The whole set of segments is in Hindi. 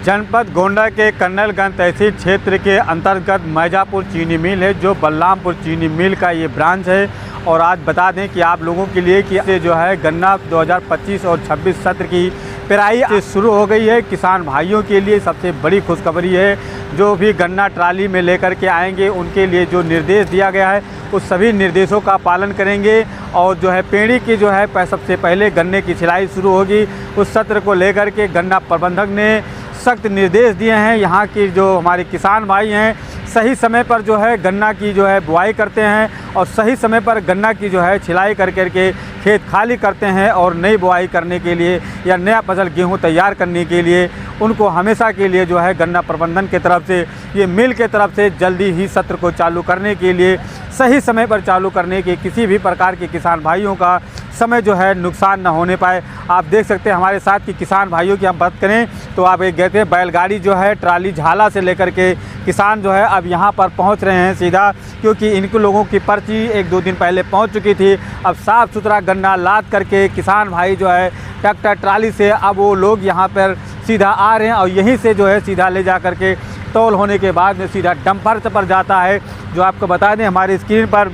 जनपद गोंडा के कन्नलगंज तहसील क्षेत्र के अंतर्गत मैजापुर चीनी मिल है, जो बलरामपुर चीनी मिल का ये ब्रांच है। और आज बता दें कि आप लोगों के लिए कि जो है गन्ना 2025 और 26 सत्र की पेराई से शुरू हो गई है। किसान भाइयों के लिए सबसे बड़ी खुशखबरी है, जो भी गन्ना ट्राली में लेकर के आएंगे उनके लिए जो निर्देश दिया गया है उस सभी निर्देशों का पालन करेंगे। और जो है पेड़ी की जो है सबसे पहले गन्ने की छिलाई शुरू होगी। उस सत्र को लेकर के गन्ना प्रबंधक ने सख्त निर्देश दिए हैं। यहाँ की जो हमारे किसान भाई हैं सही समय पर जो है गन्ना की जो है बुआई करते हैं और सही समय पर गन्ना की जो है छिलाई कर के खेत खाली करते हैं। और नई बुआई करने के लिए या नया फसल गेहूं तैयार करने के लिए उनको हमेशा के लिए जो है गन्ना प्रबंधन की तरफ से ये मिल के तरफ से जल्दी ही सत्र को चालू करने के लिए सही समय पर चालू करने के किसी भी प्रकार के किसान भाइयों का समय जो है नुकसान न होने पाए। आप देख सकते हैं हमारे साथ कि किसान भाइयों की हम बात करें तो आप एक कहते हैं बैलगाड़ी जो है ट्राली झाला से लेकर के किसान जो है अब यहाँ पर पहुँच रहे हैं सीधा, क्योंकि इनको लोगों की पर्ची 1-2 दिन पहले पहुँच चुकी थी। अब साफ़ सुथरा गन्ना लाद करके किसान भाई जो है ट्रैक्टर ट्राली से अब वो लोग यहाँ पर सीधा आ रहे हैं और यहीं से जो है सीधा ले जा कर के तौल होने के बाद में सीधा डंपर पर जाता है। जो आपको बता दें हमारी स्क्रीन पर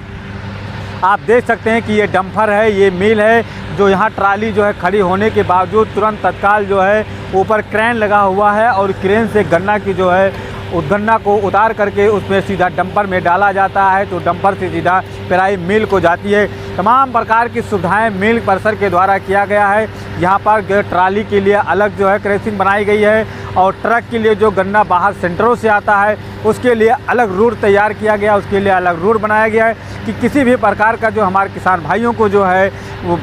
आप देख सकते हैं कि ये डंपर है, ये मिल है, जो यहाँ ट्राली जो है खड़ी होने के बावजूद तुरंत तत्काल जो है ऊपर क्रेन लगा हुआ है और क्रेन से गन्ना की जो है उस गन्ना को उतार करके उसमें सीधा डंपर में डाला जाता है। तो डंपर से सीधा पेराई मिल को जाती है। तमाम प्रकार की सुविधाएं मिल परिसर के द्वारा किया गया है। यहाँ पर ट्राली के लिए अलग जो है क्रैसिंग बनाई गई है और ट्रक के लिए जो गन्ना बाहर सेंटरों से आता है उसके लिए अलग रूट तैयार किया गया, उसके लिए अलग रूट बनाया गया है कि किसी भी प्रकार का जो हमारे किसान भाइयों को जो है वो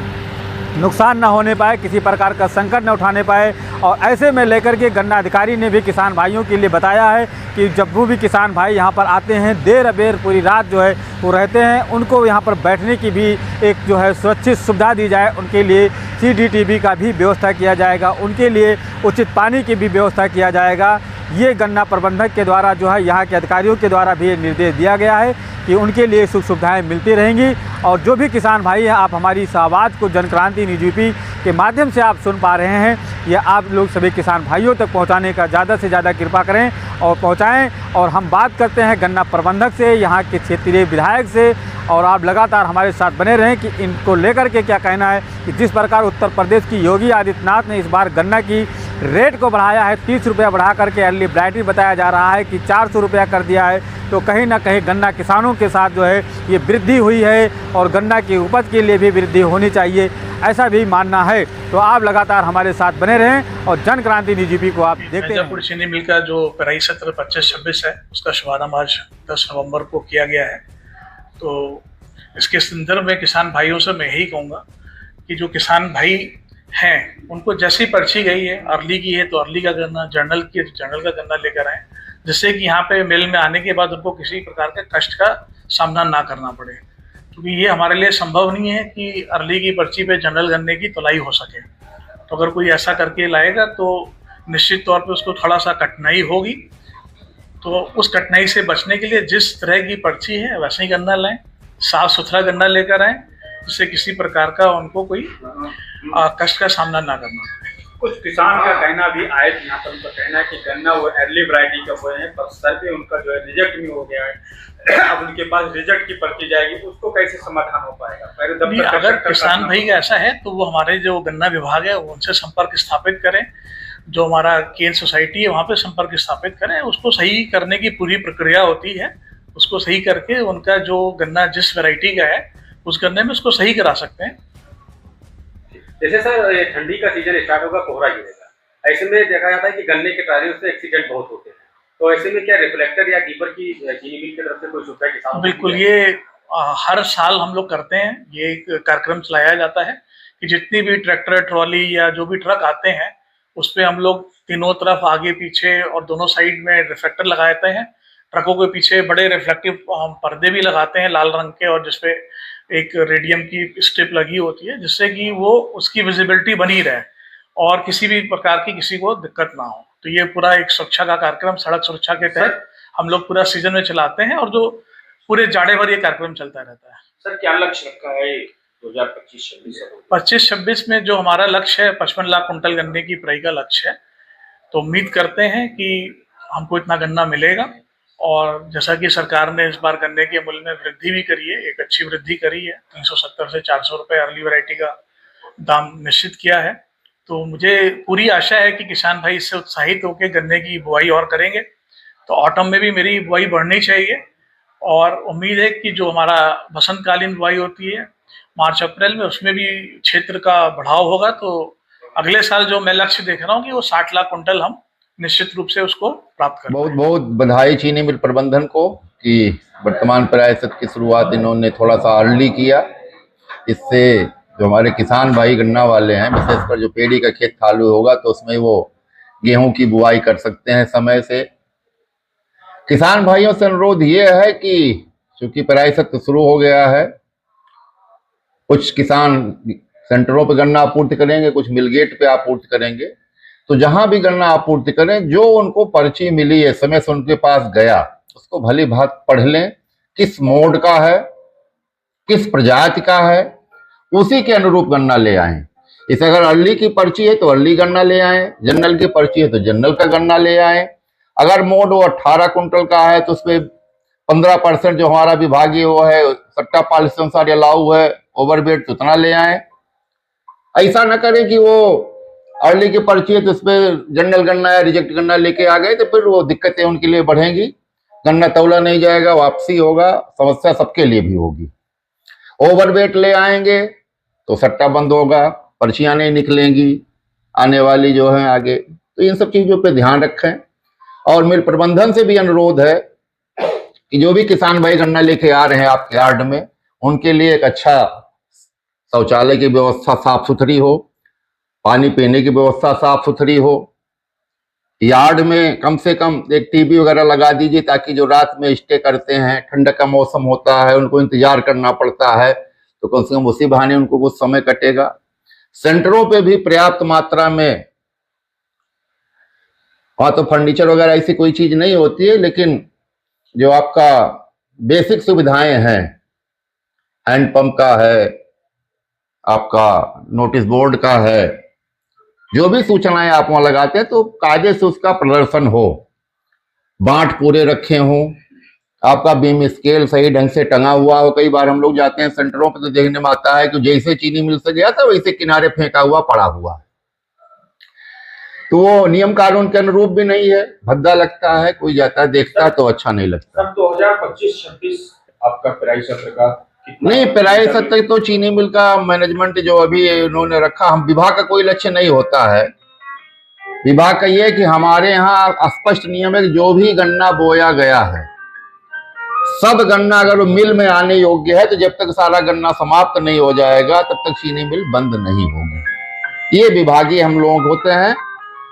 नुकसान ना होने पाए, किसी प्रकार का संकट न उठाने पाए। और ऐसे में लेकर के गन्ना अधिकारी ने भी किसान भाइयों के लिए बताया है कि जब वो भी किसान भाई यहाँ पर आते हैं देर अबेर पूरी रात जो है वो रहते हैं, उनको यहाँ पर बैठने की भी एक जो है सुरक्षित सुविधा दी जाए। उनके लिए CCTV का भी व्यवस्था किया जाएगा, उनके लिए उचित पानी की भी व्यवस्था किया जाएगा। ये गन्ना प्रबंधक के द्वारा जो है यहाँ के अधिकारियों के द्वारा भी निर्देश दिया गया है कि उनके लिए सुख सुविधाएँ मिलती रहेंगी। और जो भी किसान भाई हैं आप हमारी इस आवाज़ को जनक्रांति न्यूज़ यूपी के माध्यम से आप सुन पा रहे हैं, ये आप लोग सभी किसान भाइयों तक पहुंचाने का ज़्यादा से ज़्यादा कृपा करें और पहुंचाएं। और हम बात करते हैं गन्ना प्रबंधक से, यहाँ के क्षेत्रीय विधायक से, और आप लगातार हमारे साथ बने रहें कि इनको लेकर के क्या कहना है कि जिस प्रकार उत्तर प्रदेश की योगी आदित्यनाथ ने इस बार गन्ना की रेट को बढ़ाया है, 30 रुपया बढ़ा करके अर्ली वैरायटी बताया जा रहा है कि 400 रुपया कर दिया है। तो कहीं ना कहीं गन्ना किसानों के साथ जो है ये वृद्धि हुई है और गन्ना की उपज के लिए भी वृद्धि होनी चाहिए, ऐसा भी मानना है। तो आप लगातार हमारे साथ बने रहें और जनक्रांति न्यूज़ यूपी को आप देखते हैं। मैजापुर चीनी मिल का जो पेराई सत्र 25-26 है उसका शुभारंभ आज 10 नवंबर को किया गया है। तो इसके संदर्भ में किसान भाइयों से मैं यही कहूँगा कि जो किसान भाई हैं उनको जैसी पर्ची गई है अर्ली की है तो अर्ली का गन्ना, जर्नल की है तो जर्नल का गन्ना लेकर आएँ, जिससे कि यहाँ पे मिल में आने के बाद उनको किसी प्रकार के कष्ट का सामना ना करना पड़े। क्योंकि ये हमारे लिए संभव नहीं है कि अर्ली की पर्ची पे जनरल गन्ने की तुलाई हो सके। तो अगर कोई ऐसा करके लाएगा तो निश्चित तौर पे उसको थोड़ा सा कठिनाई होगी। तो उस कठिनाई से बचने के लिए जिस तरह की पर्ची है वैसे ही गन्ना लाएं, साफ सुथरा गन्ना लेकर आएँ, जिससे किसी प्रकार का उनको कोई कष्ट का सामना ना करना पड़े। कुछ किसान का कहना भी आए यहाँ पर, उनका कहना है कि गन्ना वो अर्ली वैरायटी का हुए हैं पर सर पे उनका जो है रिजेक्ट भी हो गया है। अब उनके पास रिजेक्ट की पर्ची जाएगी, उसको कैसे समाधान हो पाएगा? अगर किसान भाई का ऐसा है तो वो हमारे जो गन्ना विभाग है उनसे संपर्क स्थापित करें, जो हमारा केन सोसाइटी है वहाँ पे संपर्क स्थापित करें। उसको सही करने की पूरी प्रक्रिया होती है, उसको सही करके उनका जो गन्ना जिस वैरायटी का है उस गन्ने में उसको सही करा सकते हैं। जैसे सर ये ठंडी का सीजन स्टार्ट होगा, कोहरा गिरेगा, ऐसे में देखा जाता है कि गन्ने के ट्राली से एक्सीडेंट बहुत होते हैं। तो ऐसे में क्या रिफ्लेक्टर या डीपर की चीनी मिल की तरफ से कोई सुविधा किसान? बिल्कुल, ये हर साल हम लोग करते हैं। ये एक कार्यक्रम चलाया जाता है कि जितनी भी ट्रैक्टर, ट्रॉली या जो भी ट्रक आते हैं उस पर हम लोग तीनों तरफ आगे पीछे और दोनों साइड में रिफ्लेक्टर लगाते हैं। ट्रकों के पीछे बड़े रिफ्लेक्टिव पर्दे भी लगाते हैं लाल रंग के, और जिसपे एक रेडियम की स्ट्रिप लगी होती है, जिससे कि वो उसकी विजिबिलिटी बनी रहे और किसी भी प्रकार की किसी को दिक्कत ना हो। तो ये पूरा एक सुरक्षा का कार्यक्रम सड़क सुरक्षा के तहत हम लोग पूरा सीजन में चलाते हैं और जो पूरे जाड़े भर ये कार्यक्रम चलता रहता है। सर क्या लक्ष्य रखा है 2025-26? 25-26 में जो हमारा लक्ष्य है 55 लाख कुंटल गन्ने की पेराई का लक्ष्य है। तो उम्मीद करते हैं कि हमको इतना गन्ना मिलेगा। और जैसा कि सरकार ने इस बार गन्ने के मूल्य में वृद्धि भी करी है, एक अच्छी वृद्धि करी है, 370 से 400 रुपये अर्ली वैरायटी का दाम निश्चित किया है। तो मुझे पूरी आशा है कि किसान भाई इससे उत्साहित होकर गन्ने की बुआई और करेंगे। तो ऑटम में भी मेरी बुआई बढ़नी चाहिए और उम्मीद है कि जो हमारा बसंतकालीन बुआई होती है मार्च अप्रैल में, उसमें भी क्षेत्र का बढ़ाव होगा। तो अगले साल जो मैं लक्ष्य देख रहा हूँ कि वो 60 लाख कुंटल हम निश्चित रूप से उसको प्राप्त करें। बहुत बहुत बधाई चीनी मिल प्रबंधन को कि वर्तमान प्रायसत की शुरुआत इन्होंने थोड़ा सा अर्ली किया। इससे जो हमारे किसान भाई गन्ना वाले हैं, विशेषकर जो पेड़ी का खेत चालू होगा तो उसमें वो गेहूं की बुआई कर सकते हैं समय से। किसान भाइयों से अनुरोध ये है कि चूंकि प्रायसत शुरू हो गया है, कुछ किसान सेंटरों पर गन्ना आपूर्ति करेंगे, कुछ मिलगेट पे आपूर्ति करेंगे। तो जहां भी गन्ना आपूर्ति करें, जो उनको पर्ची मिली है, समय से उनके पास गया, उसको भली भांति पढ़ लें, किस मोड का है, किस प्रजाति का है, उसी के अनुरूप गन्ना ले आएं। इसे अगर अर्ली की पर्ची है तो अर्ली गन्ना ले आएं, जनरल की पर्ची है तो जनरल का गन्ना ले आएं। अगर मोड वो 18 कुंटल का है तो उसमें 15% जो हमारा विभागीय वो है सट्टा पॉलिसी अनुसार अलाउ है ओवरवेट, तो उतना ले आएं। ऐसा न करें कि वो अर्ली की पर्ची है तो उसमें जनरल गन्ना या रिजेक्ट गन्ना लेके आ गए, तो फिर वो दिक्कतें उनके लिए बढ़ेंगी, गन्ना तौला नहीं जाएगा, वापसी होगा, समस्या सबके लिए भी होगी। ओवरवेट ले आएंगे तो सट्टा बंद होगा, पर्चियां नहीं निकलेंगी आने वाली जो है आगे। तो इन सब चीजों पे ध्यान रखें। और मिल प्रबंधन से भी अनुरोध है कि जो भी किसान भाई गन्ना लेके आ रहे हैं आपके यार्ड में, उनके लिए एक अच्छा शौचालय की व्यवस्था साफ सुथरी हो, पानी पीने की व्यवस्था साफ सुथरी हो। यार्ड में कम से कम एक टीवी वगैरह लगा दीजिए, ताकि जो रात में स्टे करते हैं, ठंड का मौसम होता है, उनको इंतजार करना पड़ता है, तो कम से कम उसी बहाने उनको कुछ समय कटेगा। सेंटरों पे भी पर्याप्त मात्रा में, वहां तो फर्नीचर वगैरह ऐसी कोई चीज नहीं होती है, लेकिन जो आपका बेसिक सुविधाएं हैं, हैंडपंप का है, आपका नोटिस बोर्ड का है, जो भी सूचनाएं आप वहां लगाते हैं तो कायदे से उसका प्रदर्शन हो, बांट पूरे रखे हों, आपका बीम स्केल सही ढंग से टंगा हुआ हो। कई बार हम लोग जाते हैं सेंटरों पर तो देखने में आता है कि जैसे चीनी मिल से गया था वैसे किनारे फेंका हुआ पड़ा हुआ है, तो वो नियम कानून के अनुरूप भी नहीं है, भद्दा लगता है, कोई जाता है देखता तो अच्छा नहीं लगता। सर 2025-26 आपका पेराई सत्र का नहीं, पेराई सत्र तो चीनी मिल का मैनेजमेंट जो अभी उन्होंने रखा, हम विभाग का कोई लक्ष्य नहीं होता है। विभाग का ये है कि हमारे यहाँ स्पष्ट नियम है कि जो भी गन्ना बोया गया है, सब गन्ना अगर वो मिल में आने योग्य है, तो जब तक सारा गन्ना समाप्त नहीं हो जाएगा तब तक चीनी मिल बंद नहीं होगी। ये विभागीय हम लोग होते हैं,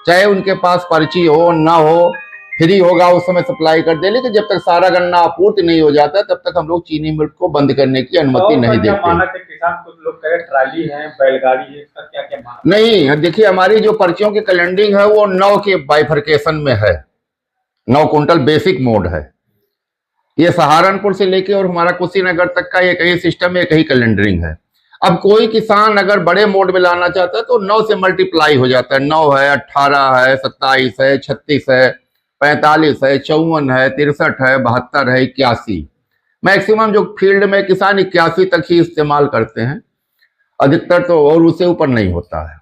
चाहे उनके पास पर्ची हो ना हो, फ्री होगा उस समय सप्लाई कर दे, लेकिन जब तक सारा गन्ना आपूर्ति नहीं हो जाता तब तक हम लोग चीनी मिल को बंद करने की अनुमति नहीं देते। किसान कुछ लोग कहे ट्राली है, बैलगाड़ी है, इसका क्या क्या माना? नहीं, देखिए हमारी जो पर्चियों की कैलेंडरिंग है वो 9 के बाइफर्केशन में है, 9 कुंटल बेसिक मोड है। ये सहारनपुर से लेके और हमारा कुशीनगर तक का एक ही सिस्टम, एक ही कैलेंडरिंग है। अब कोई किसान अगर बड़े मोड में लाना चाहता है तो 9 से मल्टीप्लाई हो जाता है, 9 है, 18 है, 27 है, 36 है, 45 है, 54 है, 63 है, 72 है, 81। मैक्सिमम जो फील्ड में किसान 81 तक ही इस्तेमाल करते हैं, अधिकतर तो और उससे ऊपर नहीं होता है।